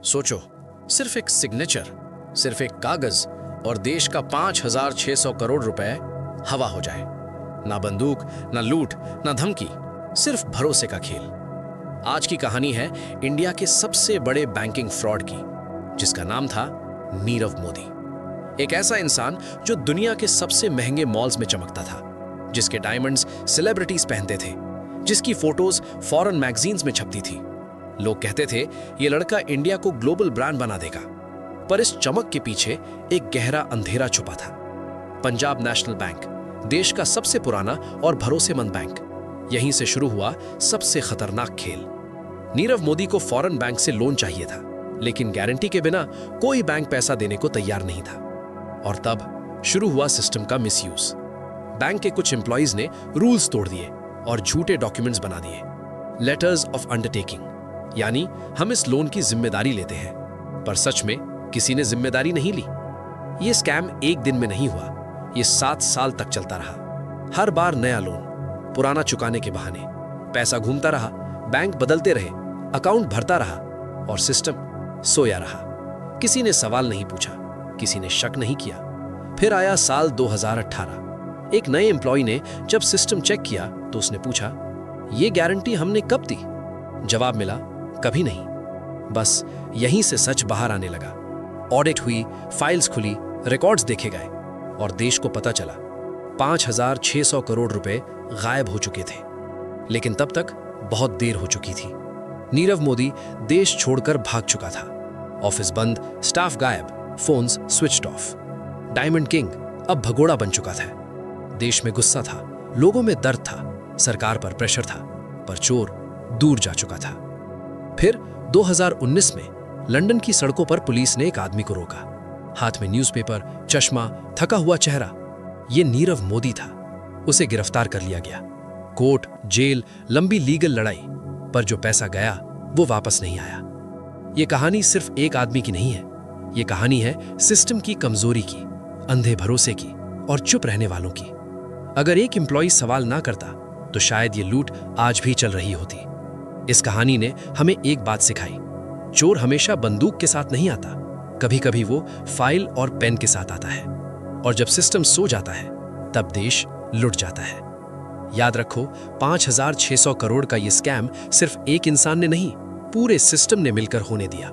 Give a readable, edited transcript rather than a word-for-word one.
सोचो, सिर्फ एक सिग्नेचर, सिर्फ एक कागज और देश का 5,600 करोड़ रुपए हवा हो जाए। ना बंदूक, ना लूट, ना धमकी, सिर्फ भरोसे का खेल। आज की कहानी है इंडिया के सबसे बड़े बैंकिंग फ्रॉड की, जिसका नाम था नीरव मोदी। एक ऐसा इंसान जो दुनिया के सबसे महंगे मॉल्स में चमकता था, जिसके डायमंड्स सेलिब्रिटीज पहनते थे, जिसकी फोटोज फॉरेन मैगजीन्स में छपती थी। लोग कहते थे ये लड़का इंडिया को ग्लोबल ब्रांड बना देगा। पर इस चमक के पीछे एक गहरा अंधेरा छुपा था। पंजाब नेशनल बैंक, देश का सबसे पुराना और भरोसेमंद बैंक, यहीं से शुरू हुआ सबसे खतरनाक खेल। नीरव मोदी को फॉरेन बैंक से लोन चाहिए था, लेकिन गारंटी के बिना कोई बैंक पैसा देने को तैयार नहीं था। और तब शुरू हुआ सिस्टम का मिसयूज। बैंक के कुछ एम्प्लॉइज ने रूल्स तोड़ दिए और झूठे डॉक्यूमेंट्स बना दिए। लेटर्स ऑफ अंडरटेकिंग, यानी हम इस लोन की जिम्मेदारी लेते हैं, पर सच में किसी ने जिम्मेदारी नहीं ली। यह स्कैम एक दिन में नहीं हुआ, यह 7 साल तक चलता रहा। हर बार नया लोन, पुराना चुकाने के बहाने। पैसा घूमता रहा, बैंक बदलते रहे, अकाउंट भरता रहा और सिस्टम सोया रहा। किसी ने सवाल नहीं पूछा, किसी ने शक नहीं किया। फिर आया साल 2018। एक नए एम्प्लॉय ने जब सिस्टम चेक किया तो उसने पूछा, ये गारंटी हमने कब दी? जवाब मिला, कभी नहीं। बस यहीं से सच बाहर आने लगा। ऑडिट हुई, फाइल्स खुली, रिकॉर्ड्स देखे गए और देश को पता चला 5,600 करोड़ रुपए गायब हो चुके थे। लेकिन तब तक बहुत देर हो चुकी थी। नीरव मोदी देश छोड़कर भाग चुका था। ऑफिस बंद, स्टाफ गायब, phones switched off. Diamond king अब भगोड़ा बन चुका था। देश में गुस्सा था, लोगों में दर्द था, सरकार पर प्रेशर था, पर चोर दूर जा चुका था। फिर 2019 में लंदन की सड़कों पर पुलिस ने एक आदमी को रोका। हाथ में न्यूज़पेपर, चश्मा, थका हुआ चेहरा। यह नीरव मोदी था। उसे गिरफ्तार कर लिया गया। कोर्ट, जेल, लंबी लीगल लड़ाई, पर जो पैसा गया वो वापस नहीं आया। यह कहानी सिर्फ एक आदमी की नहीं है। यह कहानी है सिस्टम की कमजोरी की, अंधे भरोसे की और चुप रहने वालों की। अगर एक एम्प्लॉय सवाल ना करता तो शायद ये लूट आज भी चल रही होती। इस कहानी ने हमें एक बात सिखाई, चोर हमेशा बंदूक के साथ नहीं आता, कभी कभी वो फाइल और पेन के साथ आता है। और जब सिस्टम सो जाता है तब देश लुट जाता है। याद रखो, 5,600 करोड़ का ये स्कैम सिर्फ एक इंसान ने नहीं, पूरे सिस्टम ने मिलकर होने दिया।